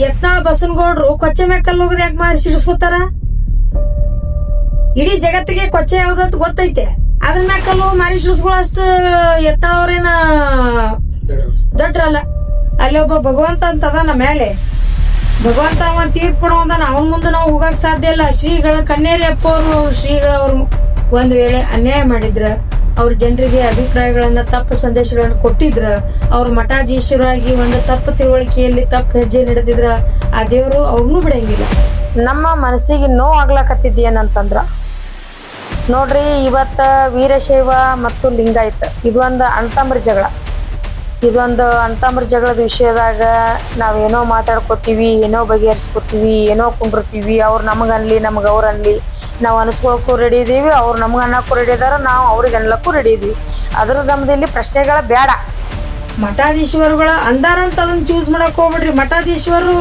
ಯತ್ನಾಳ್ ಬಸನಗೌಡ್ರು ಕೊಚ್ಚೆ ಮ್ಯಾಕಲ್ ಹೋಗದ್ ಯಾಕೆ ಮಾರಿ ಸಿಡಿಸ್ಕೊತಾರ? ಇಡೀ ಜಗತ್ತಿಗೆ ಕೊಚ್ಚೆ ಯಾವ್ದಂತ ಗೊತ್ತೈತೆ, ಅದ್ರ ಮ್ಯಾಕಲ್ಲು ಮಾರಿ ಸಿಡಿಸ್ಕೊಳ್ಳೋಷ್ಟು ಯತ್ನಾಳ್ ಅವ್ರೇನ ದಡ್ರಲ್ಲ. ಅಲ್ಲಿ ಒಬ್ಬ ಭಗವಂತ ಅಂತ ಅದಾನ ಮೇಲೆ, ಭಗವಂತ ಅವನ್ ತೀರ್ಪು ಕೊಡೋದಾನ, ಅವನ್ ಮುಂದೆ ನಾವು ಹೋಗಕ್ ಸಾಧ್ಯ ಇಲ್ಲ. ಶ್ರೀಗಳ ಕನ್ನೇರಿ ಅಪ್ಪ ಅವರು ಶ್ರೀಗಳವ್ರು ಒಂದ್ ವೇಳೆ ಅನ್ಯಾಯ ಮಾಡಿದ್ರ, ಅವ್ರ ಜನರಿಗೆ ಅಭಿಪ್ರಾಯಗಳನ್ನ ತಪ್ಪು ಸಂದೇಶಗಳನ್ನ ಕೊಟ್ಟಿದ್ರ, ಅವ್ರ ಮಠಾಧೀಶರಾಗಿ ಒಂದು ತಪ್ಪು ತಿಳುವಳಿಕೆಯಲ್ಲಿ ತಪ್ಪು ಹೆಜ್ಜೆ ನಡೆದಿದ್ರ, ಆ ದೇವರು ಅವ್ರನ್ನೂ ಬಿಡಂಗಿಲ್ಲ. ನಮ್ಮ ಮನಸ್ಸಿಗೆ ನೋವು ಆಗ್ಲಾಕತ್ತಿದ್ದೇನಂತಂದ್ರ ನೋಡ್ರಿ, ಇವತ್ತ ವೀರಶೈವ ಮತ್ತು ಲಿಂಗಾಯತ ಇದೊಂದು ಅಣ್ತಂಬ್ರ ಜಗಳ. ಇದೊಂದು ಅಣ್ತಂಬ್ರ ಜಗಳದ ವಿಷಯದಾಗ ನಾವೇನೋ ಮಾತಾಡ್ಕೋತೀವಿ, ಏನೋ ಬಗೆಹರಿಸ್ಕೋತೀವಿ, ಏನೋ ಕುಂಡಿರ್ತೀವಿ. ಅವ್ರು ನಮಗನ್ಲಿ ನಮ್ಗೆ ಅವ್ರು ಅನ್ಲಿ, ನಾವು ಅನಿಸ್ಕೊಳಕ್ಕೂ ರೆಡಿ ಇದೀವಿ, ಅವ್ರು ನಮ್ಗೆ ಅನ್ನಕ್ಕೂ ರೆಡಿ ಇದಾರ, ನಾವು ಅವ್ರಿಗೆ ಅನ್ಲಕ್ಕೂ ರೆಡಿ ಇದೀವಿ. ಅದ್ರ ನಮ್ದು ಇಲ್ಲಿ ಪ್ರಶ್ನೆಗಳ ಬೇಡ. ಮಠಾಧೀಶ್ವರುಗಳ ಅಂದಾರಂತ ಅದನ್ನ ಚೂಸ್ ಮಾಡಕ್ ಹೋಗ್ಬಿಡ್ರಿ. ಮಠಾಧೀಶ್ವರು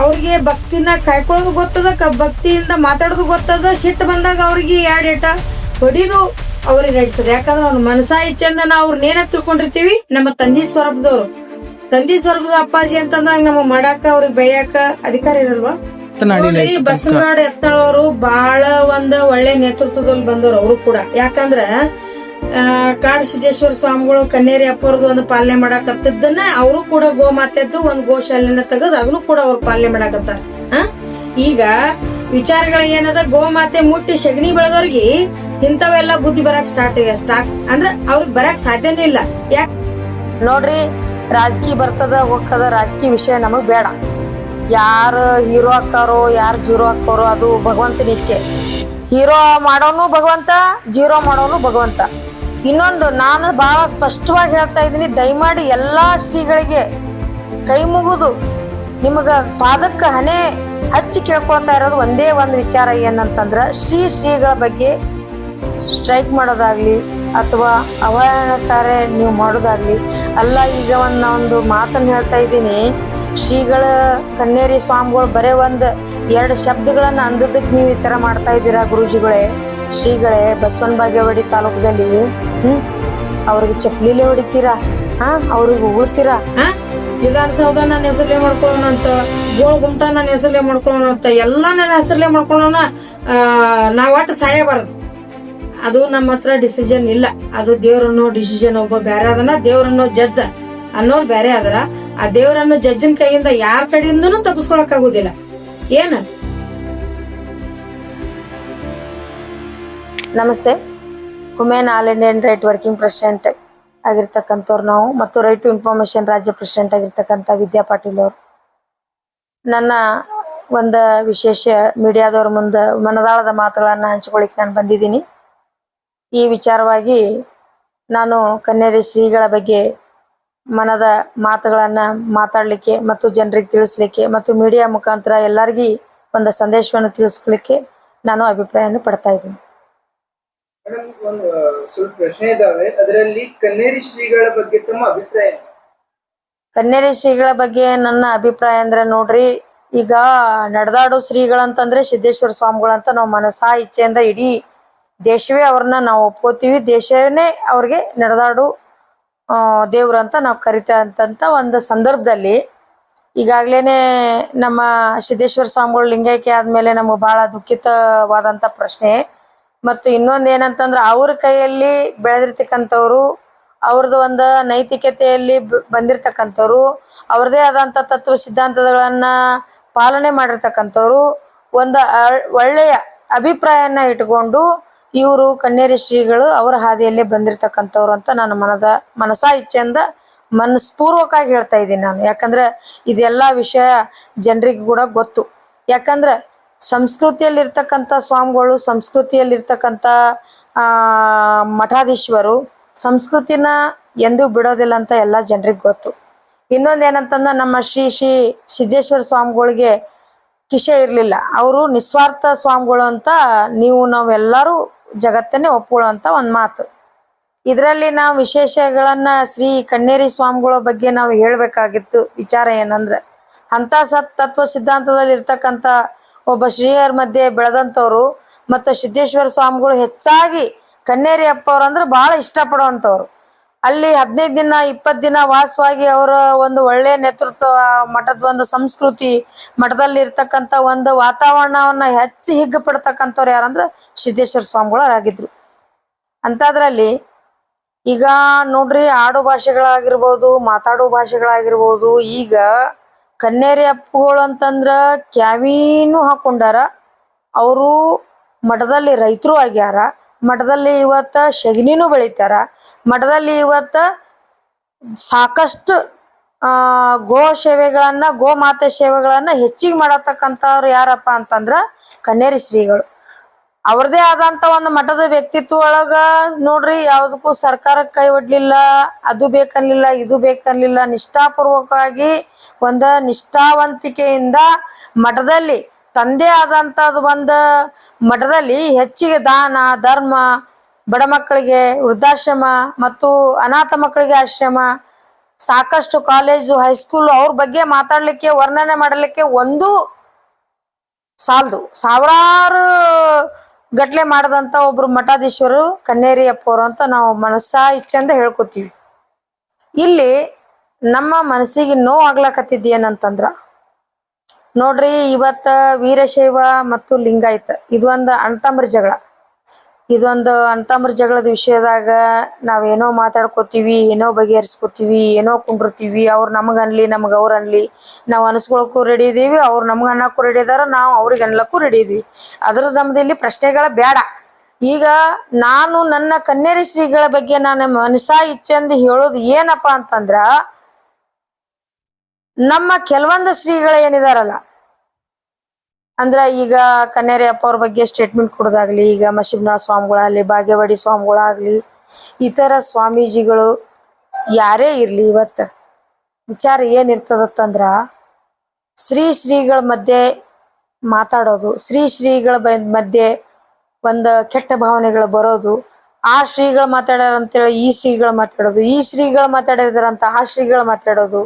ಅವ್ರಿಗೆ ಭಕ್ತಿನ ಕಾಯ್ಕೊಳ್ಳೋದು ಗೊತ್ತದ, ಭಕ್ತಿಯಿಂದ ಮಾತಾಡೋದು ಗೊತ್ತದ. ಸಿಟ್ಟು ಬಂದಾಗ ಅವ್ರಿಗೆ ಏಟ ಹೊಡಿದು ಅವ್ರಿಗೆ ನಡೆಸದ. ಯಾಕಂದ್ರೆ ಅವ್ನ ಮನಸಾ ಇಚ್ಛೆಂದ ನಾವು ಅವ್ರನ್ನ ಏನ ತಿಳ್ಕೊಂಡಿರ್ತೀವಿ, ನಮ್ಮ ತಂದಿ ಸ್ವರೂಪದವ್ರು, ತಂದಿ ಸ್ವರೂಪದ ಅಪ್ಪಾಜಿ ಅಂತಂದಾಗ ನಮ್ಮ ಮಾಡಾಕ ಅವ್ರಿಗೆ ಬೈಯಾಕ ಅಧಿಕಾರ ಇರಲ್ವಾ? ಬಸವನಗೌಡ ಯತ್ನಾಳ್ ಅವರು ಬಹಳ ಒಂದ್ ಒಳ್ಳೆ ನೇತೃತ್ವದಲ್ಲಿ ಬಂದವರು. ಅವರು ಕೂಡ ಯಾಕಂದ್ರ ಕಾಡು ಸಿದ್ದೇಶ್ವರ ಸ್ವಾಮಿಗಳು ಕನ್ನೇರಿ ಅಪ್ಪವ್ರದ್ದು ಒಂದು ಪಾಲನೆ ಮಾಡಾಕತ್ತಿದ್ದನ್ನ ಅವರು ಕೂಡ ಗೋಮಾತೆದ್ದು ಒಂದು ಗೋಶಾಲೆನ ತೆಗೆದು ಅದನ್ನು ಕೂಡ ಅವ್ರು ಪಾಲನೆ ಮಾಡಾಕತ್ತಾರ. ಈಗ ವಿಚಾರಗಳ ಏನದ, ಗೋಮಾತೆ ಮುಟ್ಟಿ ಸಗಣಿ ಬೆಳೆದವ್ರಿಗೆ ಇಂಥವೆಲ್ಲ ಬುದ್ಧಿ ಬರಕ್ ಸ್ಟಾರ್ಟ್ ಅಂದ್ರ ಅವ್ರಿಗೆ ಬರಕ್ ಸಾಧ್ಯನೇ ಇಲ್ಲ. ಯಾಕೆ ನೋಡ್ರಿ, ರಾಜಕೀಯ ಬರ್ತದ ಹೋಗ್ತದ, ರಾಜಕೀಯ ವಿಷಯ ನಮಗ್ ಬೇಡ. ಯಾರು ಹೀರೋ ಹಾಕಾರೋ ಯಾರು ಜೀರೋ ಹಾಕೋರೋ ಅದು ಭಗವಂತನ ಇಚ್ಛೆ. ಹೀರೋ ಮಾಡೋನು ಭಗವಂತ, ಜೀರೋ ಮಾಡೋನು ಭಗವಂತ. ಇನ್ನೊಂದು ನಾನು ಬಹಳ ಸ್ಪಷ್ಟವಾಗಿ ಹೇಳ್ತಾ ಇದ್ದೀನಿ, ದಯಮಾಡಿ ಎಲ್ಲಾ ಶ್ರೀಗಳಿಗೆ ಕೈ ಮುಗಿದು ನಿಮಗ ಪಾದಕ್ಕೆ ಹಣೆ ಹಚ್ಚಿ ಕೇಳ್ಕೊಳ್ತಾ ಇರೋದು ಒಂದೇ ಒಂದು ವಿಚಾರ ಏನಂತಂದ್ರ, ಶ್ರೀಗಳ ಬಗ್ಗೆ ಸ್ಟ್ರೈಕ್ ಮಾಡೋದಾಗ್ಲಿ ಅಥವಾ ಅವಹೇಳನಕಾರ್ಯ ನೀವು ಮಾಡೋದಾಗ್ಲಿ ಅಲ್ಲ. ಈಗ ಒಂದು ಮಾತನ್ನು ಹೇಳ್ತಾ ಇದ್ದೀನಿ, ಶ್ರೀಗಳ ಕನ್ನೇರಿ ಸ್ವಾಮಿಗಳು ಬರೇ ಎರಡು ಶಬ್ದಗಳನ್ನ ಅಂದದಕ್ಕೆ ನೀವು ಈ ತರ ಮಾಡ್ತಾ ಇದ್ದೀರಾ ಗುರೂಜಿಗಳೇ, ಶ್ರೀಗಳೇ. ಬಸವನ ಬಾಗೇವಾಡಿ ತಾಲೂಕದಲ್ಲಿ ಅವ್ರಿಗೆ ಚಪ್ಪಲಿಲೆ ಹೊಡಿತೀರಾ, ಅವ್ರಿಗೆ ಉಗುಳ್ತೀರಾ. ವಿಧಾನಸೌಧ ನನ್ನ ಹೆಸರಲ್ಲೇ ಮಾಡ್ಕೊಳ್ಳೋಣಂತ, ಗೋಳ ಗುಮ್ಟ ನನ್ನ ಹೆಸರಲ್ಲೇ ಮಾಡ್ಕೊಳ್ಳೋಣಂತ, ಎಲ್ಲಾ ನನ್ನ ಹೆಸರಲ್ಲೇ ಮಾಡ್ಕೊಳ್ಳೋಣ. ನಾವ್ ಒಟ್ಟು ಸಾಯಬಾರದು. ಅದು ನಮ್ಮ ಹತ್ರ ಡಿಸಿಷನ್ ಇಲ್ಲ. ಅದು ದೇವ್ರನ್ನೋ ಡಿಸಿಷನ್. ಒಬ್ಬ ಬೇರೆ ಅದನ್ನ, ದೇವ್ರನ್ನೋ ಜಡ್ಜ್ ಅನ್ನೋರು ಬೇರೆ ಅದರ. ಆ ದೇವ್ರನ್ನೋ ಜಡ್ಜಿನ ಕೈಯಿಂದ ಯಾರ ಕಡೆಯಿಂದನೂ ತಪ್ಪಿಸ್ಕೊಳಕ್ ಆಗುದಿಲ್ಲ. ಏನ ನಮಸ್ತೆ. Women all Indian right working president ಆಗಿರ್ತಕ್ಕಂಥವ್ರು ನಾವು, ಮತ್ತು ರೈಟ್ ಟು ಇನ್ಫಾರ್ಮೇಶನ್ ರಾಜ್ಯ ಪ್ರೆಸಿಡೆಂಟ್ ಆಗಿರ್ತಕ್ಕಂಥ ವಿದ್ಯಾ ಪಾಟೀಲ್ ಅವರು. ನನ್ನ ಒಂದು ವಿಶೇಷ ಮೀಡಿಯಾದವ್ರ ಮುಂದೆ ಮನದಾಳದ ಮಾತುಗಳನ್ನ ಹಂಚ್ಕೊಳ್ಳಿಕ್ಕೆ ನಾನು ಬಂದಿದ್ದೀನಿ. ಈ ವಿಚಾರವಾಗಿ ನಾನು ಕನ್ನೇರಿ ಶ್ರೀಗಳ ಬಗ್ಗೆ ಮನದ ಮಾತುಗಳನ್ನ ಮಾತಾಡ್ಲಿಕ್ಕೆ ಮತ್ತು ಜನರಿಗೆ ತಿಳಿಸ್ಲಿಕ್ಕೆ ಮತ್ತು ಮೀಡಿಯಾ ಮುಖಾಂತರ ಎಲ್ಲರಿಗೂ ಒಂದು ಸಂದೇಶವನ್ನು ತಿಳಿಸ್ಕೊಳ್ಳಿಕ್ಕೆ ನಾನು ಅಭಿಪ್ರಾಯವನ್ನು ಪಡ್ತಾ ಇದ್ದೀನಿ. ಒಂದು ಸ್ವಲ್ಪ ಪ್ರಶ್ನೆ ಇದಾವೆ, ಅದರಲ್ಲಿ ಕನ್ನೇರಿ ಶ್ರೀಗಳ ಬಗ್ಗೆ ತಮ್ಮ ಅಭಿಪ್ರಾಯ? ಕನ್ನೇರಿ ಶ್ರೀಗಳ ಬಗ್ಗೆ ನನ್ನ ಅಭಿಪ್ರಾಯ ಅಂದ್ರೆ ನೋಡ್ರಿ, ಈಗ ನಡೆದಾಡು ಶ್ರೀಗಳಂತಂದ್ರೆ ಸಿದ್ದೇಶ್ವರ ಸ್ವಾಮಿಗಳಂತ ನಾವು ಮನಸಾ ಇಚ್ಛೆಯಿಂದ ಇಡೀ ದೇಶವೇ ಅವ್ರನ್ನ ನಾವು ಒಪ್ಕೋತೀವಿ. ದೇಶನೇ ಅವ್ರಿಗೆ ನಡೆದಾಡು ದೇವ್ರು ಅಂತ ನಾವು ಕರಿತಂತ ಒಂದು ಸಂದರ್ಭದಲ್ಲಿ ಈಗಾಗ್ಲೇನೆ ನಮ್ಮ ಸಿದ್ದೇಶ್ವರ ಸ್ವಾಮಿಗಳು ಲಿಂಗೈಕ್ಯ ಆದ್ಮೇಲೆ ನಮ್ಗೆ ಬಹಳ ದುಃಖಿತವಾದಂತ ಪ್ರಶ್ನೆ. ಮತ್ತು ಇನ್ನೊಂದು ಏನಂತಂದ್ರೆ, ಅವ್ರ ಕೈಯಲ್ಲಿ ಬೆಳೆದಿರ್ತಕ್ಕಂಥವ್ರು, ಅವ್ರದ್ದು ಒಂದು ನೈತಿಕತೆಯಲ್ಲಿ ಬಂದಿರತಕ್ಕಂಥವ್ರು, ಅವ್ರದೇ ಆದಂತ ತತ್ವ ಸಿದ್ಧಾಂತಗಳನ್ನ ಪಾಲನೆ ಮಾಡಿರ್ತಕ್ಕಂಥವ್ರು, ಒಂದು ಒಳ್ಳೆಯ ಅಭಿಪ್ರಾಯನ ಇಟ್ಕೊಂಡು ಇವರು ಕನ್ನೇರಿ ಶ್ರೀಗಳು ಅವರ ಹಾದಿಯಲ್ಲೇ ಬಂದಿರತಕ್ಕಂಥವ್ರು ಅಂತ ನಾನು ಮನಸಾ ಇಚ್ಛೆಯಿಂದ ಮನಸ್ಪೂರ್ವಕವಾಗಿ ಹೇಳ್ತಾ ಇದ್ದೀನಿ ನಾನು. ಯಾಕಂದ್ರೆ ಇದೆಲ್ಲ ವಿಷಯ ಜನರಿಗೆ ಕೂಡ ಗೊತ್ತು. ಯಾಕಂದ್ರೆ ಸಂಸ್ಕೃತಿಯಲ್ಲಿರ್ತಕ್ಕಂಥ ಸ್ವಾಮಿಗಳು, ಸಂಸ್ಕೃತಿಯಲ್ಲಿರ್ತಕ್ಕಂಥ ಮಠಾಧೀಶ್ವರು ಸಂಸ್ಕೃತಿನ ಎಂದೂ ಬಿಡೋದಿಲ್ಲ ಅಂತ ಎಲ್ಲ ಜನರಿಗೆ ಗೊತ್ತು. ಇನ್ನೊಂದು ಏನಂತಂದ್ರೆ, ನಮ್ಮ ಶ್ರೀ ಸಿದ್ದೇಶ್ವರ ಸ್ವಾಮಿಗಳಿಗೆ ಕಿಶೆ ಇರಲಿಲ್ಲ. ಅವರು ನಿಸ್ವಾರ್ಥ ಸ್ವಾಮಿಗಳು ಅಂತ ನಾವೆಲ್ಲರೂ ಜಗತ್ತನ್ನೇ ಒಪ್ಕೊಳ್ಳುವಂತ ಒಂದು ಮಾತು. ಇದರಲ್ಲಿ ನಾವು ವಿಶೇಷಗಳನ್ನ ಶ್ರೀ ಕನ್ನೇರಿ ಸ್ವಾಮಿಗಳ ಬಗ್ಗೆ ನಾವು ಹೇಳ್ಬೇಕಾಗಿತ್ತು. ವಿಚಾರ ಏನಂದ್ರೆ, ಅಂತ ತತ್ವ ಸಿದ್ಧಾಂತದಲ್ಲಿ ಇರ್ತಕ್ಕಂಥ ಒಬ್ಬ ಶ್ರೀಯರ ಮಧ್ಯೆ ಬೆಳೆದಂಥವ್ರು ಮತ್ತು ಸಿದ್ದೇಶ್ವರ ಸ್ವಾಮಿಗಳು ಹೆಚ್ಚಾಗಿ ಕನ್ನೇರಿ ಅಪ್ಪ ಅವ್ರಂದ್ರೆ ಬಹಳ ಇಷ್ಟಪಡುವಂಥವ್ರು. ಅಲ್ಲಿ 15 ದಿನ 20 ದಿನ ವಾಸವಾಗಿ ಅವರ ಒಂದು ಒಳ್ಳೆ ನೇತೃತ್ವ, ಮಠದ ಒಂದು ಸಂಸ್ಕೃತಿ, ಮಠದಲ್ಲಿ ಇರ್ತಕ್ಕಂಥ ಒಂದು ವಾತಾವರಣವನ್ನ ಹೆಚ್ಚು ಹಿಗ್ಗು ಪಡ್ತಕ್ಕಂಥವ್ರು ಯಾರಂದ್ರ ಸಿದ್ದೇಶ್ವರ ಸ್ವಾಮಿಗಳಾಗಿದ್ರು. ಅಂಥದ್ರಲ್ಲಿ ಈಗ ನೋಡ್ರಿ, ಆಡು ಭಾಷೆಗಳಾಗಿರ್ಬೋದು, ಮಾತಾಡೋ ಭಾಷೆಗಳಾಗಿರ್ಬೋದು, ಈಗ ಕನ್ನೇರಿ ಅಪ್ಪುಗಳು ಅಂತಂದ್ರ ಕ್ಯಾವಿನೂ ಹಾಕೊಂಡಾರ. ಅವರು ಮಠದಲ್ಲಿ ರೈತರು ಆಗ್ಯಾರ. ಮಠದಲ್ಲಿ ಇವತ್ತ ಶಗಣಿನೂ ಬೆಳಿತಾರ. ಮಠದಲ್ಲಿ ಇವತ್ತ ಸಾಕಷ್ಟು ಗೋ ಸೇವೆಗಳನ್ನ, ಗೋಮಾತೆ ಸೇವೆಗಳನ್ನ ಹೆಚ್ಚಿಗೆ ಮಾಡತಕ್ಕಂಥವ್ರು ಯಾರಪ್ಪ ಅಂತಂದ್ರ ಕನ್ನೇರಿ ಶ್ರೀಗಳು. ಅವ್ರದೇ ಆದಂತ ಒಂದು ಮಠದ ವ್ಯಕ್ತಿತ್ವ ಒಳಗ ನೋಡ್ರಿ, ಯಾವ್ದಕ್ಕೂ ಸರ್ಕಾರಕ್ಕೆ ಕೈ ಒಡ್ಲಿಲ್ಲ, ಅದು ಬೇಕನ್ಲಿಲ್ಲ, ಇದು ಬೇಕನ್ಲಿಲ್ಲ. ನಿಷ್ಠಾಪೂರ್ವಕವಾಗಿ ಒಂದ ನಿಷ್ಠಾವಂತಿಕೆಯಿಂದ ಮಠದಲ್ಲಿ ತಂದೆ ಆದಂತದ್ದು ಒಂದು ಮಠದಲ್ಲಿ ಹೆಚ್ಚಿಗೆ ದಾನ ಧರ್ಮ, ಬಡ ಮಕ್ಕಳಿಗೆ ವೃದ್ಧಾಶ್ರಮ ಮತ್ತು ಅನಾಥ ಮಕ್ಕಳಿಗೆ ಆಶ್ರಮ, ಸಾಕಷ್ಟು ಕಾಲೇಜು ಹೈಸ್ಕೂಲ್ ಅವ್ರ ಬಗ್ಗೆ ಮಾತಾಡ್ಲಿಕ್ಕೆ, ವರ್ಣನೆ ಮಾಡಲಿಕ್ಕೆ ಒಂದು ಸಾಲದು, ಸಾವಿರಾರು ಗಟ್ಲೆ ಮಾಡದಂತ ಒಬ್ರು ಮಠಾಧೀಶ್ವರರು ಕನ್ನೇರಿ ಅಪ್ಪವ್ರು ಅಂತ ನಾವು ಮನಸ್ಸಾ ಇಚ್ಛೆಂದ ಹೇಳ್ಕೊತೀವಿ. ಇಲ್ಲಿ ನಮ್ಮ ಮನಸ್ಸಿಗೆ ನೋವು ಆಗ್ಲಕತ್ತಿದ್ ಏನಂತಂದ್ರ ನೋಡ್ರಿ, ಇವತ್ತ ವೀರಶೈವ ಮತ್ತು ಲಿಂಗಾಯತ ಇದೊಂದು ಅಣ್ತಂಬ್ರ ಜಗಳ. ಇದೊಂದು ಅಣ್ತಂಬ್ರ ಜಗಳದ ವಿಷಯದಾಗ ನಾವೇನೋ ಮಾತಾಡ್ಕೋತೀವಿ, ಏನೋ ಬಗೆಹರಿಸ್ಕೋತೀವಿ, ಏನೋ ಕುಂಡಿರ್ತೀವಿ. ಅವ್ರು ನಮಗನ್ಲಿ, ನಮಗ ಅವ್ರ ಅನ್ಲಿ, ನಾವು ಅನ್ಸ್ಕೊಳಕ್ಕೂ ರೆಡಿ ಇದೀವಿ, ಅವ್ರು ನಮ್ಗ ಅನ್ನಕ್ಕೂ ರೆಡಿ ಇದಾರ, ನಾವು ಅವ್ರಿಗೆ ಅನ್ಲಕ್ಕೂ ರೆಡಿ ಇದೀವಿ. ಅದ್ರ ನಮ್ದು ಇಲ್ಲಿ ಪ್ರಶ್ನೆಗಳ ಬೇಡ. ಈಗ ನಾನು ನನ್ನ ಕನ್ನೇರಿ ಶ್ರೀಗಳ ಬಗ್ಗೆ ನಾನು ಮನಸಾ ಇಚ್ಛೆಂದು ಹೇಳೋದು ಏನಪ್ಪ ಅಂತಂದ್ರ, ನಮ್ಮ ಕೆಲವೊಂದು ಶ್ರೀಗಳು ಏನಿದಾರಲ್ಲ ಅಂದ್ರ, ಈಗ ಕನ್ನೇರಿ ಅಪ್ಪ ಅವ್ರ ಬಗ್ಗೆ ಸ್ಟೇಟ್ಮೆಂಟ್ ಕೊಡೋದಾಗ್ಲಿ, ಈಗ ಮಶಿಬ್ನಾಳ ಸ್ವಾಮಿಗಳಾಗ್ಲಿ, ಭಾಗ್ಯವಾಡಿ ಸ್ವಾಮಿಗಳಾಗ್ಲಿ, ಇತರ ಸ್ವಾಮೀಜಿಗಳು ಯಾರೇ ಇರ್ಲಿ, ಇವತ್ತ ವಿಚಾರ ಏನಿರ್ತದತ್ತಂದ್ರ ಶ್ರೀಗಳ ಮಧ್ಯೆ ಮಾತಾಡೋದು, ಶ್ರೀಗಳ ಮಧ್ಯೆ ಒಂದು ಕೆಟ್ಟ ಭಾವನೆಗಳು ಬರೋದು, ಆ ಶ್ರೀಗಳು ಮಾತಾಡ್ಯಾರ ಅಂತೇಳಿ ಈ ಶ್ರೀಗಳು ಮಾತಾಡೋದು, ಈ ಶ್ರೀಗಳು ಮಾತಾಡಿದಾರಂತ ಆ ಶ್ರೀಗಳು ಮಾತಾಡೋದು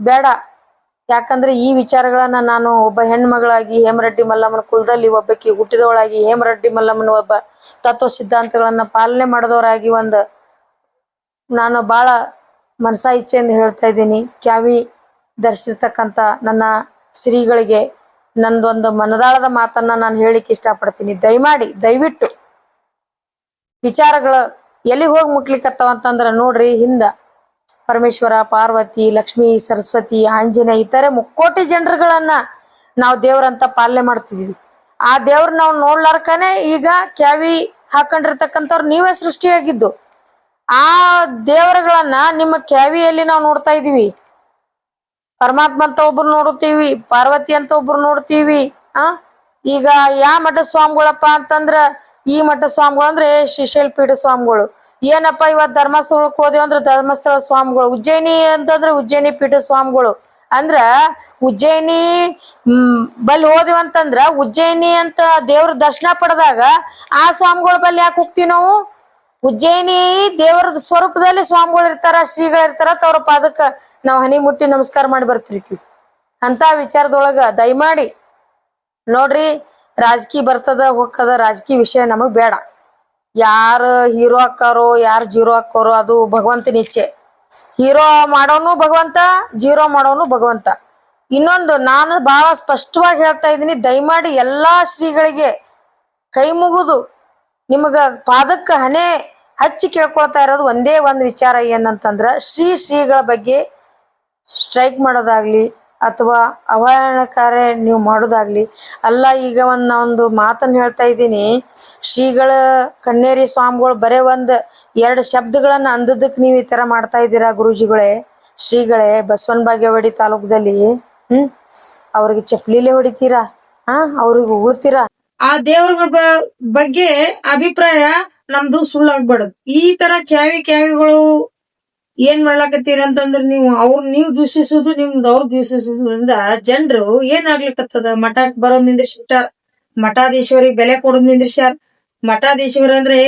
ಬೇಡ. ಯಾಕಂದ್ರೆ ಈ ವಿಚಾರಗಳನ್ನ ನಾನು ಒಬ್ಬ ಹೆಣ್ಮಗಳಾಗಿ ಹೇಮರೆಡ್ಡಿ ಮಲ್ಲಮ್ಮನ ಕುಲದಲ್ಲಿ ಒಬ್ಬಕ್ಕೆ ಹುಟ್ಟಿದವಳಾಗಿ, ಹೇಮರೆಡ್ಡಿ ಮಲ್ಲಮ್ಮನ ಒಬ್ಬ ತತ್ವ ಸಿದ್ಧಾಂತಗಳನ್ನ ಪಾಲನೆ ಮಾಡಿದವರಾಗಿ ನಾನು ಬಹಳ ಮನಸಾ ಇಚ್ಛೆಯಿಂದ ಹೇಳ್ತಾ ಇದ್ದೀನಿ. ಕ್ಯಾವಿ ಧರಿಸಿರ್ತಕ್ಕಂಥ ನನ್ನ ಶ್ರೀಗಳಿಗೆ ನಂದೊಂದು ಮನದಾಳದ ಮಾತನ್ನ ನಾನು ಹೇಳಿಕ್ಕೆ ಇಷ್ಟಪಡ್ತೀನಿ. ದಯವಿಟ್ಟು ವಿಚಾರಗಳು ಎಲ್ಲಿಗೆ ಹೋಗಿ ಮುಟ್ಲಿಕ್ಕತ್ತಾವ ಅಂತಂದ್ರ ನೋಡ್ರಿ, ಹಿಂದ ಪರಮೇಶ್ವರ, ಪಾರ್ವತಿ, ಲಕ್ಷ್ಮಿ, ಸರಸ್ವತಿ, ಆಂಜನೇಯ ಇತರೆ ಮುಕ್ಕೋಟಿ ಜನರುಗಳನ್ನ ನಾವು ದೇವ್ರಂತ ಪಾಲನೆ ಮಾಡ್ತಿದ್ವಿ. ಆ ದೇವ್ರ ನಾವು ನೋಡ್ಲಾರ್ಕನೆ ಈಗ ಕ್ಯಾವಿ ಹಾಕೊಂಡಿರ್ತಕ್ಕಂಥವ್ರು ನೀವೇ ಸೃಷ್ಟಿಯಾಗಿದ್ದು. ಆ ದೇವರುಗಳನ್ನ ನಿಮ್ಮ ಕ್ಯಾವಿಯಲ್ಲಿ ನಾವು ನೋಡ್ತಾ ಇದೀವಿ. ಪರಮಾತ್ಮ ಅಂತ ಒಬ್ರು ನೋಡ್ತೀವಿ, ಪಾರ್ವತಿ ಅಂತ ಒಬ್ರು ನೋಡ್ತೀವಿ. ಈಗ ಯಾವ ಮಠ ಸ್ವಾಮಿಗಳಪ್ಪ ಅಂತಂದ್ರ, ಈ ಮಠ ಸ್ವಾಮಿಗಳು ಅಂದ್ರೆ ಶ್ರೀಶೈಲ ಪೀಠ ಸ್ವಾಮಿಗಳು. ಏನಪ್ಪ ಇವತ್ ಧರ್ಮಸ್ಥಳಕ್ಕೆ ಹೋದೇವ್ ಅಂದ್ರೆ ಧರ್ಮಸ್ಥಳ ಸ್ವಾಮಿಗಳು. ಉಜ್ಜಯಿನಿ ಅಂತಂದ್ರೆ ಉಜ್ಜಯಿನಿ ಪೀಠ ಸ್ವಾಮಿಗಳು. ಅಂದ್ರ ಉಜ್ಜಯಿನಿ ಬಲ್ಲಿ ಹೋದೇವ್ ಅಂತಂದ್ರ ಉಜ್ಜಯಿನಿ ಅಂತ ದೇವ್ರ ದರ್ಶನ ಪಡೆದಾಗ ಆ ಸ್ವಾಮಿಗಳ ಬಲ್ಲಿ ಯಾಕೆ ಹೋಗ್ತೀವಿ ನಾವು? ಉಜ್ಜಯಿನಿ ದೇವರ ಸ್ವರೂಪದಲ್ಲಿ ಸ್ವಾಮಿಗಳು ಇರ್ತಾರ, ಶ್ರೀಗಳು ಇರ್ತಾರ, ಅವ್ರ ಪಾದಕ್ಕ ನಾವು ಹನಿ ಮುಟ್ಟಿ ನಮಸ್ಕಾರ ಮಾಡಿ ಬರ್ತಿರ್ತೀವಿ. ಅಂತ ವಿಚಾರದೊಳಗ ದಯಮಾಡಿ ನೋಡ್ರಿ, ರಾಜಕೀಯ ಬರ್ತದ ಹೋಗ್ತದ, ರಾಜಕೀಯ ವಿಷಯ ನಮಗ್ ಬೇಡ. ಯಾರು ಹೀರೋ ಹಾಕಾರೋ, ಯಾರು ಜೀರೋ ಹಾಕೋರೋ ಅದು ಭಗವಂತನ ಇಚ್ಛೆ. ಹೀರೋ ಮಾಡೋನು ಭಗವಂತ, ಜೀರೋ ಮಾಡೋನು ಭಗವಂತ. ಇನ್ನೊಂದು ನಾನು ಬಹಳ ಸ್ಪಷ್ಟವಾಗಿ ಹೇಳ್ತಾ ಇದ್ದೀನಿ, ದಯಮಾಡಿ ಎಲ್ಲಾ ಶ್ರೀಗಳಿಗೆ ಕೈ ಮುಗಿದು ನಿಮಗ ಪಾದಕ್ಕ ಹಣೆ ಹಚ್ಚಿ ಕೇಳ್ಕೊಳ್ತಾ ಇರೋದು ಒಂದೇ ಒಂದು ವಿಚಾರ ಏನಂತಂದ್ರ, ಶ್ರೀಗಳ ಬಗ್ಗೆ ಸ್ಟ್ರೈಕ್ ಮಾಡೋದಾಗ್ಲಿ ಅಥವಾ ಅವಹೇಳನಕಾರಿ ನೀವು ಮಾಡೋದಾಗ್ಲಿ ಅಲ್ಲ. ಈಗ ಒಂದು ಮಾತನ್ನ ಹೇಳ್ತಾ ಇದ್ದೀನಿ, ಶ್ರೀಗಳ ಕನ್ನೇರಿ ಸ್ವಾಮಿಗಳು ಬರೇ 1-2 ಶಬ್ದಗಳನ್ನ ಅಂದದಕ್ಕೆ ನೀವು ಈ ತರ ಮಾಡ್ತಾ ಇದ್ದೀರಾ ಗುರುಜಿಗಳೇ, ಶ್ರೀಗಳೇ. ಬಸವನ ಬಾಗೇವಾಡಿ ತಾಲೂಕದಲ್ಲಿ ಅವ್ರಿಗೆ ಚಪ್ಪಲಿಲೆ ಹೊಡಿತೀರಾ, ಅವ್ರಿಗೆ ಉಗುಳ್ತೀರಾ. ಆ ದೇವ್ರಗಳ ಬಗ್ಗೆ ಅಭಿಪ್ರಾಯ ನಮ್ದು ಸುಳ್ಳಾಗ್ಬಾರ್ದು. ಈ ತರ ಕ್ಯಾವಿಗಳು ಏನ್ ಮಾಡ್ಲಾಕತ್ತೀರಿ ಅಂತಂದ್ರ, ನೀವು ದೂಷಿಸುದು, ನಿಮ್ದು ಅವ್ರು ದೂಷಿಸುದ್ರಿಂದ ಜನರು ಏನಾಗ್ಲಿಕ್ಕತ್ತದ, ಮಠಕ್ ಬರೋದ್ ನಿಂದ್ರಿಸ್ಬಿಟ್ಟಾರ, ಮಠಾಧೀಶ್ವರಿಗೆ ಬೆಲೆ ಕೊಡೋದ್ ನಿಂದ್ರಿಸ್ಯಾರ. ಮಠಾಧೀಶ್ವರ ಅಂದ್ರೆ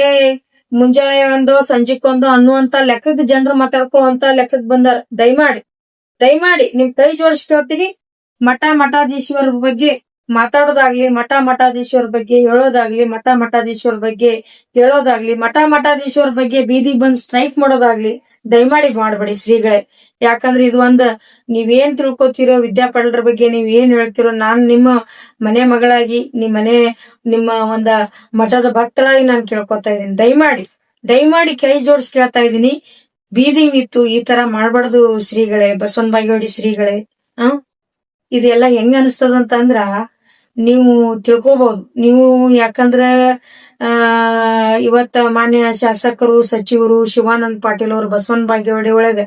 ಮುಂಜಾನೆ ಒಂದು ಸಂಜೆಕೊಂದು ಅನ್ನುವಂತ ಲೆಕ್ಕಕ್ಕೆ ಜನರು ಮಾತಾಡ್ಕೊಳ್ಳುವಂತ ಲೆಕ್ಕಕ್ಕೆ ಬಂದಾರ. ದಯಮಾಡಿ ನಿಮ್ ಕೈ ಜೋಡಿಸಿ ಕೇಳ್ತೀನಿ, ಮಠಾಧೀಶ್ವರ ಬಗ್ಗೆ ಮಾತಾಡೋದಾಗ್ಲಿ, ಮಠಾಧೀಶ್ವರ ಬಗ್ಗೆ ಹೇಳೋದಾಗ್ಲಿ, ಮಠಾಧೀಶ್ವರ ಬಗ್ಗೆ ಹೇಳೋದಾಗ್ಲಿ, ಮಠಾಧೀಶ್ವರ ಬಗ್ಗೆ ಬೀದಿಗೆ ಬಂದ್ ಸ್ಟ್ರೈಕ್ ಮಾಡೋದಾಗ್ಲಿ ದಯಮಾಡಿ ಮಾಡ್ಬೇಡಿ ಶ್ರೀಗಳೇ. ಯಾಕಂದ್ರೆ ಇದು ಒಂದ್ ನೀವೇನ್ ತಿಳ್ಕೊತಿರೋ ವಿದ್ಯಾಪೀಠರ ಬಗ್ಗೆ ನೀವ್ ಏನ್ ಹೇಳ್ತಿರೋ, ನಾನ್ ನಿಮ್ಮ ಮನೆ ಮಗಳಾಗಿ ನಿಮ್ಮ ಒಂದ ಮಠದ ಭಕ್ತರಾಗಿ ನಾನ್ ಕೇಳ್ಕೊತಾ ಇದೀನಿ. ದಯಮಾಡಿ ಕೈ ಜೋಡಿಸಿ ಕೇಳ್ತಾ ಇದೀನಿ, ಬೀದಿಗೆ ನಿಂತು ಈ ತರ ಮಾಡ್ಬಾರ್ದು ಶ್ರೀಗಳೇ, ಬಸವನ ಬಾಗೇವಾಡಿ ಶ್ರೀಗಳೇ. ಇದೆಲ್ಲ ಹೆಂಗ ಅನಿಸ್ತದಂತ ಅಂದ್ರ ನೀವು ತಿಳ್ಕೊಬಹುದು. ನೀವು ಯಾಕಂದ್ರ ಇವತ್ತ ಮಾನ್ಯ ಶಾಸಕರು, ಸಚಿವರು ಶಿವಾನಂದ ಪಾಟೀಲ್ ಅವರು ಬಸವನ ಬಾಗೇವಾಡಿ ಒಳಗ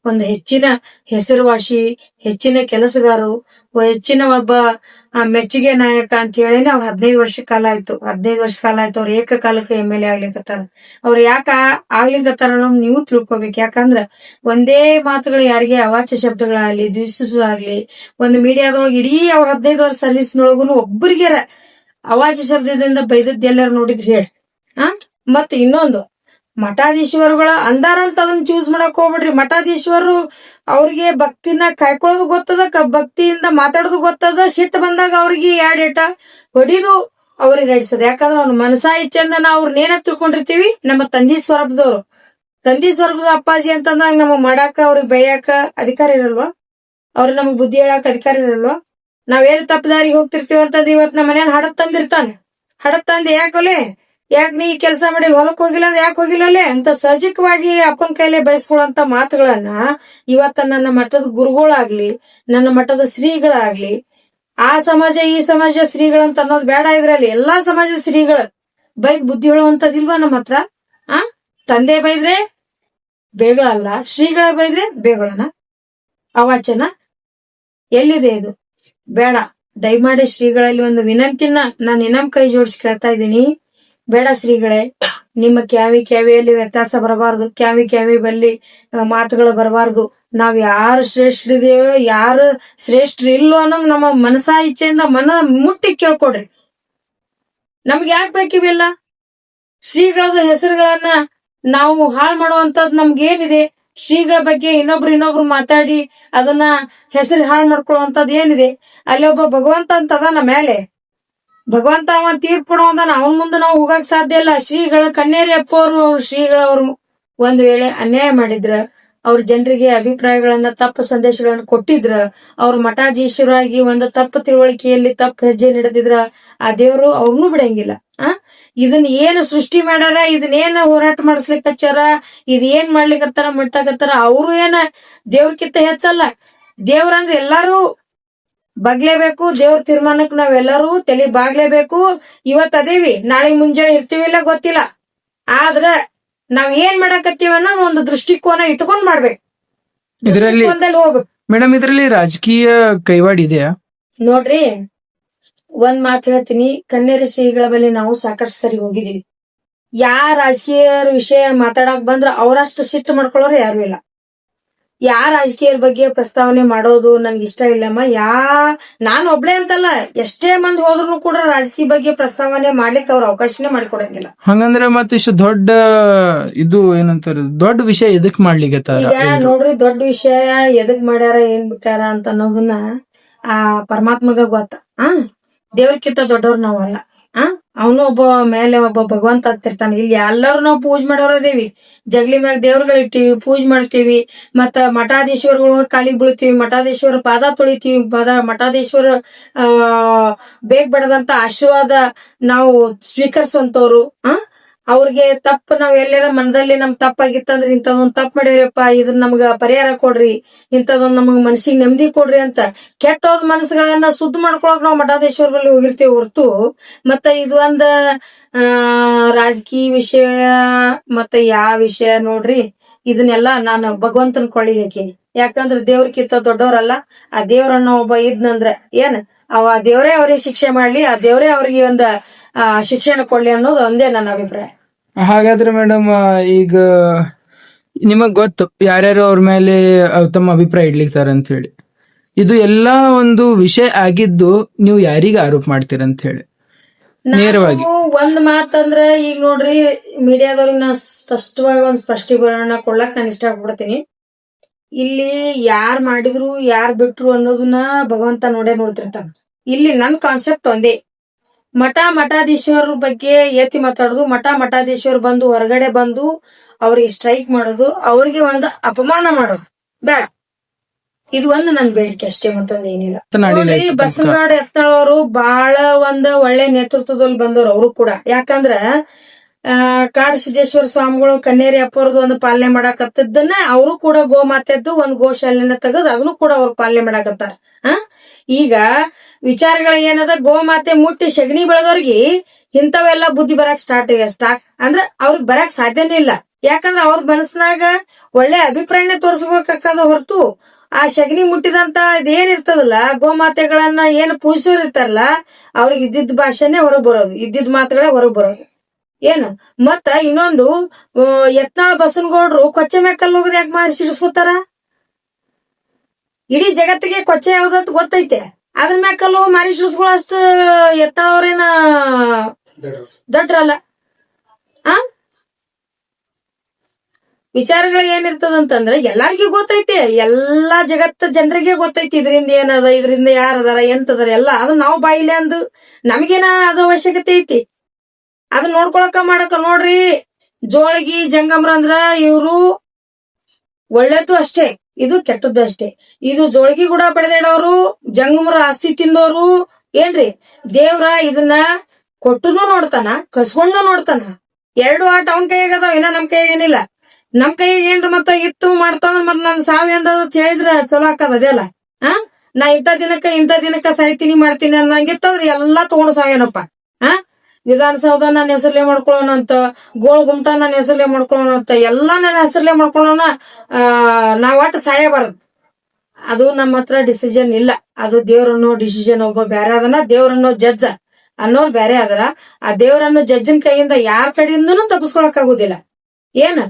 ಒಂದು ಹೆಚ್ಚಿನ ಹೆಸರುವಾಸಿ, ಹೆಚ್ಚಿನ ಕೆಲಸಗಾರರು, ಹೆಚ್ಚಿನ ಒಬ್ಬ ಮೆಚ್ಚುಗೆ ನಾಯಕ ಅಂತ ಹೇಳಿನೇ ಅವ್ರು 15 ವರ್ಷ ಕಾಲ ಆಯ್ತು ಅವ್ರು ಏಕಕಾಲಕ್ಕೆ MLA ಆಗ್ಲಿಕತ್ತಾರ. ಅವ್ರು ಯಾಕ ಆಗ್ಲಿಕತ್ತಾರ ಅನ್ನೋದು ನೀವು ತಿಳ್ಕೊಬೇಕು. ಯಾಕಂದ್ರ ಒಂದೇ ಮಾತುಗಳು ಯಾರಿಗೆ ಅವಾಚ್ಯ ಶಬ್ದಗಳಾಗ್ಲಿ, ದ್ವೇಷಿಸೋದಾಗ್ಲಿ, ಒಂದು ಮೀಡಿಯಾದೊಳಗೆ ಇಡೀ ಅವ್ರ 15 ವರ್ಷ ಸರ್ವಿಸ್ನೊಳಗುನು ಒಬ್ಬರಿಗೆರ ಅವಾಚ್ಯ ಶಬ್ದದಿಂದ ಬೈದದ್ದು ಎಲ್ಲಾರು ನೋಡಿದ್ರಿ ಹೇಳಿ. ಮತ್ ಇನ್ನೊಂದು, ಮಠಾಧೀಶ್ವರುಗಳ ಅಂದಾರಂತ ಅದನ್ನ ಚೂಸ್ ಮಾಡಕ್ ಹೋಗ್ಬಿಡ್ರಿ. ಮಠಾಧೀಶ್ವರರು ಅವ್ರಿಗೆ ಭಕ್ತಿನ ಕಾಯ್ಕೊಳ್ಳೋದು ಗೊತ್ತದ, ಭಕ್ತಿಯಿಂದ ಮಾತಾಡೋದು ಗೊತ್ತದ. ಸಿಟ್ಟು ಬಂದಾಗ ಅವ್ರಿಗೆ ಏಟ ಹೊಡಿದು ಅವ್ರಿಗೆ ನಡೆಸದ. ಯಾಕಂದ್ರ ಅವ್ರ ಮನಸಾ ಇಚ್ಛೆಂದ ನಾವು ಅವ್ರನ್ನ ಏನ ತಿಳ್ಕೊಂಡಿರ್ತೀವಿ, ನಮ್ಮ ತಂದಿ ಸ್ವರೂಪದ ಅಪ್ಪಾಜಿ ಅಂತಂದಾಗ ನಮಗ್ ಮಾಡಾಕ, ಅವ್ರಿಗೆ ಬೈಯಾಕ ಅಧಿಕಾರ ಇರಲ್ವಾ? ಅವ್ರಿಗೆ ನಮಗ್ ಬುದ್ಧಿ ಹೇಳಾಕ ಅಧಿಕಾರ ಇರಲ್ವಾ? ನಾವೇನು ತಪ್ಪದಾರಿಗೆ ಹೋಗ್ತಿರ್ತೀವಿ ಅಂತಂದ್ ಇವತ್ ನಮ್ಮ ಮನೇನ ಹಡತ್ ತಂದ್ ಯಾಕ್ ನೀ ಕೆಲಸ ಮಾಡಿಲ್ಲ, ಹೊಲಕ್ ಹೋಗಿಲ್ಲ ಅಂದ್ರೆ ಯಾಕೆ ಹೋಗಿಲ್ಲಲ್ಲೇ ಅಂತ ಸಹಜಿಕವಾಗಿ ಅಪ್ಪನ ಕೈಲೇ ಬಯಸ್ಕೊಳ್ಳುವಂತ ಮಾತುಗಳನ್ನ ಇವತ್ತ ನನ್ನ ಮಠದ ಗುರುಗಳಾಗ್ಲಿ, ನನ್ನ ಮಠದ ಶ್ರೀಗಳಾಗ್ಲಿ, ಆ ಸಮಾಜ ಈ ಸಮಾಜ ಶ್ರೀಗಳಂತ ಅನ್ನೋದು ಬೇಡ. ಇದ್ರಲ್ಲಿ ಎಲ್ಲಾ ಸಮಾಜದ ಶ್ರೀಗಳ ಬೈದ್ ಬುದ್ಧಿ ಹೇಳುವಂತದಿಲ್ವಾ ನಮ್ಮ ಹತ್ರ? ತಂದೆ ಬೈದ್ರೆ ಬೇಗಳಲ್ಲ, ಶ್ರೀಗಳ ಬೈದ್ರೆ ಬೇಗಳನ, ಅವಾಚನ ಎಲ್ಲಿದೆ ಇದು? ಬೇಡ. ದಯಮಾಡಿ ಶ್ರೀಗಳಲ್ಲಿ ಒಂದು ವಿನಂತಿನ ನಾನು ಇನ್ನೊಮ್ಮೆ ಕೈ ಜೋಡಿಸಿ ಕೇಳ್ತಾ ಇದ್ದೀನಿ. ಬೇಡ ಶ್ರೀಗಳೇ, ನಿಮ್ಮ ಕ್ಯಾವಿಯಲ್ಲಿ ವ್ಯತ್ಯಾಸ ಬರಬಾರ್ದು, ಕ್ಯಾವಿ ಬಲ್ಲಿ ಮಾತುಗಳು ಬರಬಾರ್ದು. ನಾವ್ ಯಾರು ಶ್ರೇಷ್ಠರಿದೇವೋ, ಯಾರು ಶ್ರೇಷ್ಠರು ಇಲ್ಲೋ ಅನ್ನೋದು ನಮ್ಮ ಮನಸಾ ಇಚ್ಛೆಯಿಂದ ಮುಟ್ಟಿ ಕೇಳ್ಕೊಡ್ರಿ. ನಮ್ಗೆ ಯಾಕೆ ಬೇಕಿವೆಲ್ಲ ಶ್ರೀಗಳದ ಹೆಸರುಗಳನ್ನ ನಾವು ಹಾಳು ಮಾಡುವಂತದ್ ನಮ್ಗೇನಿದೆ? ಶ್ರೀಗಳ ಬಗ್ಗೆ ಇನ್ನೊಬ್ರು ಮಾತಾಡಿ ಅದನ್ನ ಹೆಸರು ಹಾಳು ಮಾಡ್ಕೊಳ್ಳುವಂತದ್ ಏನಿದೆ? ಅಲ್ಲಿ ಒಬ್ಬ ಭಗವಂತ ಅಂತ ಅದಾನ ಮೇಲೆ, ಭಗವಂತ ಅವ ತೀರ್ಪು ಕೊಡೋದನ್ನ ಅವನ್ ಮುಂದೆ ನಾವು ಹೋಗಕ್ ಸಾಧ್ಯ ಇಲ್ಲ. ಶ್ರೀಗಳ ಕನ್ನೇರಿ ಅಪ್ಪವರು ಶ್ರೀಗಳವ್ರು ಒಂದ್ ವೇಳೆ ಅನ್ಯಾಯ ಮಾಡಿದ್ರ, ಅವ್ರ ಜನರಿಗೆ ಅಭಿಪ್ರಾಯಗಳನ್ನ, ತಪ್ಪು ಸಂದೇಶಗಳನ್ನ ಕೊಟ್ಟಿದ್ರ, ಅವ್ರ ಮಠಾಧೀಶರಾಗಿ ಒಂದು ತಪ್ಪು ತಿಳುವಳಿಕೆಯಲ್ಲಿ ತಪ್ಪು ಹೆಜ್ಜೆ ನಡೆದಿದ್ರ, ಆ ದೇವ್ರು ಅವ್ರನ್ನೂ ಬಿಡಂಗಿಲ್ಲ. ಇದನ್ನ ಏನು ಸೃಷ್ಟಿ ಮಾಡ್ಯಾರ, ಇದನ್ನೇನ ಹೋರಾಟ ಮಾಡಿಸ್ಲಿಕ್ಕೆ ಹಚ್ಚಾರ, ಇದ್ ಏನ್ ಮಾಡ್ಲಿಕ್ಕತ್ತಾರ, ಮುಟ್ಟಾಕತ್ತಾರ, ಅವ್ರು ಏನ ದೇವ್ರಕ್ಕಿಂತ ಹೆಚ್ಚಲ್ಲ. ದೇವ್ರಂದ್ರೆ ಎಲ್ಲಾರು ಬಗ್ಲೇಬೇಕು. ದೇವ್ರ ತೀರ್ಮಾನಕ್ ನಾವೆಲ್ಲರೂ ತಲೆ ಬಾಗ್ಲೇಬೇಕು. ಇವತ್ ಅದೇವಿ, ನಾಳೆ ಮುಂಜಾನೆ ಇರ್ತೀವಿಲ್ಲ ಗೊತ್ತಿಲ್ಲ. ಆದ್ರ ನಾವ್ ಏನ್ ಮಾಡಾಕತ್ತೀವಿ ಅನ್ನೋ ಒಂದು ದೃಷ್ಟಿಕೋನ ಇಟ್ಕೊಂಡ್ ಮಾಡ್ಬೇಕು. ಇದರಲ್ಲಿ ಹೋಗ್ಬೇಕು ಮೇಡಮ್, ಇದರಲ್ಲಿ ರಾಜಕೀಯ ಕೈವಾಡ ಇದೆಯಾ? ನೋಡ್ರಿ, ಒಂದ್ ಮಾತು ಹೇಳ್ತೀನಿ, ಕನ್ನೇರಿ ಶ್ರೀಗಳ ಬಳಿ ನಾವು ಸಾಕಷ್ಟು ಸರಿ ಹೋಗಿದೀವಿ. ರಾಜಕೀಯ ವಿಷಯ ಮಾತಾಡಕ್ ಬಂದ್ರ ಅವರಷ್ಟು ಸಿಟ್ಟು ಮಾಡ್ಕೊಳ್ಳೋರು ಯಾರು ಇಲ್ಲ. ರಾಜಕೀಯರ ಬಗ್ಗೆ ಪ್ರಸ್ತಾವನೆ ಮಾಡೋದು ನನ್ಗೆ ಇಷ್ಟ ಇಲ್ಲಮ್ಮ. ನಾನು ಒಬ್ಳೆ ಅಂತಲ್ಲ, ಎಷ್ಟೇ ಮಂದಿ ಹೋದ್ರು ಕೂಡ ರಾಜಕೀಯ ಬಗ್ಗೆ ಪ್ರಸ್ತಾವನೆ ಮಾಡ್ಲಿಕ್ಕೆ ಅವ್ರ ಅವಕಾಶನೇ ಮಾಡಿಕೊಡಂಗಿಲ್ಲ. ಹಂಗಂದ್ರೆ ಮತ್ತೆ ಇಷ್ಟು ದೊಡ್ಡ ಇದು ಏನಂತಾರ, ದೊಡ್ಡ ವಿಷಯ ಎದಕ್ ಮಾಡ್ಲಿಕ್ಕೆ? ಈಗ ನೋಡ್ರಿ, ದೊಡ್ಡ ವಿಷಯ ಎದಕ್ ಮಾಡ್ಯಾರ, ಏನ್ ಬಿಟ್ಟಾರ ಅಂತ ಅನ್ನೋದನ್ನ ಆ ಪರಮಾತ್ಮಗ ಗೊತ್ತ. ದೇವ್ರಕ್ಕಿಂತ ದೊಡ್ಡವ್ರು ನಾವಲ್ಲ. ಅವನು ಒಬ್ಬ ಭಗವಂತ ಆಗ್ತಿರ್ತಾನೆ. ಇಲ್ಲಿ ಎಲ್ಲರೂ ನಾವು ಪೂಜೆ ಮಾಡೋರು ಅದೇವಿ. ಜಗ್ಲಿ ಮ್ಯಾಗ ದೇವ್ರುಗಳಿಟ್ಟಿವಿ, ಪೂಜೆ ಮಾಡ್ತೀವಿ. ಮತ್ತ ಮಠಾಧೀಶ್ವರಗಳು ಕಾಲಿಗೆ ಬೀಳ್ತೀವಿ, ಮಠಾಧೀಶ್ವರ ಪಾದ ತೊಳಿತೀವಿ, ಮಠಾಧೀಶ್ವರ ಬೇಗ ಬಡದಂತ ಆಶೀರ್ವಾದ ನಾವು ಸ್ವೀಕರಿಸುವಂತವ್ರು. ಅವ್ರಿಗೆ ತಪ್ಪು ನಾವ್ ಎಲ್ಲಾರ ಮನದಲ್ಲಿ ನಮ್ ತಪ್ಪಾಗಿತ್ತಂದ್ರ ಇಂಥದೊಂದ್ ತಪ್ಪು ಮಾಡಿವ್ರಪ್ಪ, ಇದನ್ನ ನಮ್ಗ ಪರಿಹಾರ ಕೊಡ್ರಿ, ಇಂಥದೊಂದ್ ನಮಗ್ ಮನಸ್ಸಿಗೆ ನೆಮ್ಮದಿ ಕೊಡ್ರಿ ಅಂತ ಕೆಟ್ಟೋದ್ ಮನಸ್ಸುಗಳನ್ನ ಶುದ್ಧ ಮಾಡ್ಕೊಳಕ್ ನಾವ್ ಮಠಾಧೀಶ್ವರ ಬಳಿ ಹೋಗಿರ್ತೀವಿ ಹೊರತು ಮತ್ತ ಇದು ಒಂದ್ ರಾಜಕೀಯ ವಿಷಯ ಮತ್ತ ಯಾವ ವಿಷಯ ನೋಡ್ರಿ, ಇದನ್ನೆಲ್ಲಾ ನಾನು ಭಗವಂತನ ಕೊಳ್ಳಿ ಹಾಕೀನಿ. ಯಾಕಂದ್ರ ದೇವ್ರಕ್ಕಿಂತ ದೊಡ್ಡವ್ರಲ್ಲ. ಆ ದೇವ್ರನ್ನ ಒಬ್ಬ ಇದ್ನಂದ್ರ ಏನ್ ಅವ ದೇವ್ರೇ ಅವ್ರಿಗೆ ಶಿಕ್ಷೆ ಮಾಡ್ಲಿ, ಆ ದೇವ್ರೇ ಅವ್ರಿಗೆ ಒಂದ್ ಶಿಕ್ಷಣ ಕೊಡ್ಲಿ ಅನ್ನೋದು ಒಂದೇ ನನ್ನ ಅಭಿಪ್ರಾಯ. ಹಾಗಾದ್ರೆ ಮೇಡಮ್, ಈಗ ನಿಮಗ್ ಗೊತ್ತು ಯಾರ್ಯಾರು ಅವ್ರ ಮೇಲೆ ತಮ್ಮ ಅಭಿಪ್ರಾಯ ಇಡ್ಲಿಕ್ತಾರ ಅಂತ ಹೇಳಿ. ಇದು ಎಲ್ಲಾ ಒಂದು ವಿಷಯ ಆಗಿದ್ದು ನೀವು ಯಾರಿಗ ಆರೋಪ ಮಾಡ್ತೀರಂತ ಹೇಳಿ ನೇರವಾಗಿ ಒಂದ್ ಮಾತಂದ್ರ, ಈಗ ನೋಡ್ರಿ ಮೀಡಿಯಾದವ್ರಿಗೆ ನಾ ಸ್ಪಷ್ಟವಾಗಿ ಒಂದ್ ಸ್ಪಷ್ಟೀಕರಣ ಕೊಡ್ಲಕ್ ನಾನು ಇಷ್ಟ ಆಗ್ಬಿಡ್ತೀನಿ. ಇಲ್ಲಿ ಯಾರ್ ಮಾಡಿದ್ರು ಯಾರ್ ಬಿಟ್ರು ಅನ್ನೋದನ್ನ ಭಗವಂತ ನೋಡೇ ನೋಡ್ತಿರ್ತಾನ. ಇಲ್ಲಿ ನನ್ ಕಾನ್ಸೆಪ್ಟ್ ಒಂದೇ. ಮಠಾಧೀಶ್ವರ ಬಗ್ಗೆ ಎತ್ತಿ ಮಾತಾಡೋದು, ಮಠಾಧೀಶ್ವರ್ ಬಂದು ಹೊರಗಡೆ ಬಂದು ಅವ್ರಿಗೆ ಸ್ಟ್ರೈಕ್ ಮಾಡೋದು, ಅವ್ರಿಗೆ ಒಂದು ಅಪಮಾನ ಮಾಡೋದು ಬೇಡ. ಇದು ಒಂದು ನನ್ ಬೇಡಿಕೆ ಅಷ್ಟೇ, ಮತ್ತೊಂದು ಏನಿಲ್ಲ. ನೋಡ್ರಿ, ಬಸವರಾಜ ಯತ್ನಾಳ್ ಅವರು ಬಹಳ ಒಂದು ಒಳ್ಳೆ ನೇತೃತ್ವದಲ್ಲಿ ಬಂದವರು. ಅವರು ಕೂಡ ಯಾಕಂದ್ರ ಕಾಡ ಸಿದ್ದೇಶ್ವರ ಸ್ವಾಮಿಗಳು ಕನ್ನೇರಿ ಅಪ್ಪರದು ಒಂದು ಪಾಲನೆ ಮಾಡಾಕತ್ತಿದ್ದನ್ನ ಅವರು ಕೂಡ ಗೋಮಾತೆದ್ದು ಒಂದು ಗೋಶಾಲೆನ ತೆಗೆದು ಅದನ್ನು ಕೂಡ ಅವ್ರು ಪಾಲನೆ ಮಾಡಾಕತ್ತಾರ. ಈಗ ವಿಚಾರಗಳು ಏನದ, ಗೋಮಾತೆ ಮುಟ್ಟಿ ಸಗಣಿ ಬೆಳೆದವ್ರಿಗೆ ಇಂಥವೆಲ್ಲ ಬುದ್ಧಿ ಬರಕ್ ಸ್ಟಾರ್ಟ್ ಅಂದ್ರ ಅವ್ರಿಗೆ ಬರಕ್ ಸಾಧ್ಯನೇ ಇಲ್ಲ. ಯಾಕಂದ್ರ ಅವ್ರ ಮನಸ್ನಾಗ ಒಳ್ಳೆ ಅಭಿಪ್ರಾಯನೇ ತೋರ್ಸ್ಬೇಕದ ಹೊರತು ಆ ಸಗಣಿ ಮುಟ್ಟಿದಂತ ಇದೇನಿರ್ತದಲ್ಲ, ಗೋಮಾತೆಗಳನ್ನ ಏನ್ ಪೂಜಿಸೋರ್ ಇರ್ತಾರಲ್ಲ, ಅವ್ರಿಗೆ ಇದ್ದಿದ್ ಭಾಷೆನೆ ಹೊರಗ್ ಬರೋದು, ಇದ್ದಿದ್ ಮಾತುಗಳೇ ಹೊರಗ್ ಬರೋದು. ಏನು ಮತ್ತ ಇನ್ನೊಂದು, ಯತ್ನಾಳ್ ಬಸವನಗೌಡ್ರು ಕೊಚ್ಚೆ ಮ್ಯಾಗ ಕಲ್ಲು ಹೋಗೋದ್ ಯಾಕೆ ಮಾರಿ ಸಿಡಿಸ್ಕೋತಾರ? ಇಡೀ ಜಗತ್ತಿಗೆ ಕೊಚ್ಚೆ ಯಾವ್ದಂತ ಗೊತ್ತೈತೆ, ಅದ್ರ ಮ್ಯಾಗ ಕಲ್ಲು ಮಾರಿ ಸಿಡಿಸ್ಕೊಳ್ಳೋಷ್ಟು ಯತ್ನಾಳ್ ಅವ್ರೇನ ದಡ್ರಲ್ಲ. ವಿಚಾರಗಳು ಏನಿರ್ತದಂತಂದ್ರೆ ಎಲ್ಲಾರ್ಗೂ ಗೊತ್ತೈತಿ, ಎಲ್ಲಾ ಜಗತ್ತ ಜನರಿಗೆ ಗೊತ್ತೈತಿ ಇದರಿಂದ ಏನದ, ಇದರಿಂದ ಯಾರದಾರ ಎಂತದಾರ ಎಲ್ಲ. ಅದು ನಾವು ಬಾಯಿಲೆ ಅಂದು ನಮಗೇನ ಅದು ಅವಶ್ಯಕತೆ ಐತಿ? ಅದನ್ನ ನೋಡ್ಕೊಳಕ ಮಾಡಕ. ನೋಡ್ರಿ, ಜೋಳಗಿ ಜಂಗಮ್ರ ಅಂದ್ರ ಇವ್ರು ಒಳ್ಳೇದು ಅಷ್ಟೇ, ಇದು ಕೆಟ್ಟದ್ದು ಅಷ್ಟೇ. ಇದು ಜೋಳಗಿ ಕೂಡ ಪಡೆದೇಡವ್ರು, ಜಂಗಮ್ರ ಆಸ್ತಿ ತಿಂದವ್ರು. ಏನ್ರಿ, ದೇವ್ರ ಇದನ್ನ ಕೊಟ್ಟನು ನೋಡ್ತಾನ, ಕಸ್ಕೊಂಡು ನೋಡ್ತಾನ. ಎರಡು ಆಟ ಅವನ್ ಕೈಯಾಗ ಅದಾವ, ಇನ್ನ ನಮ್ ಕೈಯಾಗ ಏನಿಲ್ಲ. ನಮ್ ಕೈಯಾಗ ಏನ್ರ ಮತ್ತ ಇತ್ತು ಮಾಡ್ತಾನ ಮತ್ ನನ್ ಸಾವಿ ಅಂದ ಹೇಳಿದ್ರ ಚಲೋ ಆಕದ ಅದೇಲ್ಲ. ನಾ ಇಂಥ ದಿನಕ್ಕ ಸಾಯ್ತೀನಿ ಮಾಡ್ತೀನಿ ಅನ್ನಂಗಿತ್ತಂದ್ರ ಎಲ್ಲಾ ತಗೊಂಡ್ ಸಾವೇನಪ್ಪ. ವಿಧಾನಸೌಧ ನನ್ನ ಹೆಸರ್ಲೆ ಮಾಡ್ಕೊಳ್ಳೋಣ ಅಂತ, ಗೋಳ್ ಗುಮ್ಟ ನನ್ನ ಹೆಸರ್ಲೆ ಮಾಡ್ಕೊಳ್ಳೋಣ ಅಂತ, ಎಲ್ಲಾ ನನ್ನ ಹೆಸರ್ಲೆ ಮಾಡ್ಕೊಳ್ಳೋಣ. ನಾವ್ ಒಟ್ಟು ಸಾಯಬಾರದು. ಅದು ನಮ್ಮ ಹತ್ರ ಡಿಸಿಷನ್ ಇಲ್ಲ. ಅದು ದೇವ್ರನ್ನೋ ಡಿಸಿಷನ್ ಒಬ್ಬ ಬ್ಯಾರೆ ಅದನ್ನ, ದೇವ್ರನ್ನೋ ಜಡ್ಜ್ ಅನ್ನೋರು ಬ್ಯಾರೆ ಅದರ. ಆ ದೇವ್ರನ್ನೋ ಜಡ್ಜನ್ ಕೈಯಿಂದ ಯಾರ ಕಡೆಯಿಂದನೂ ತಪ್ಪಿಸ್ಕೊಳಕ್ ಆಗುದಿಲ್ಲ. ಏನ್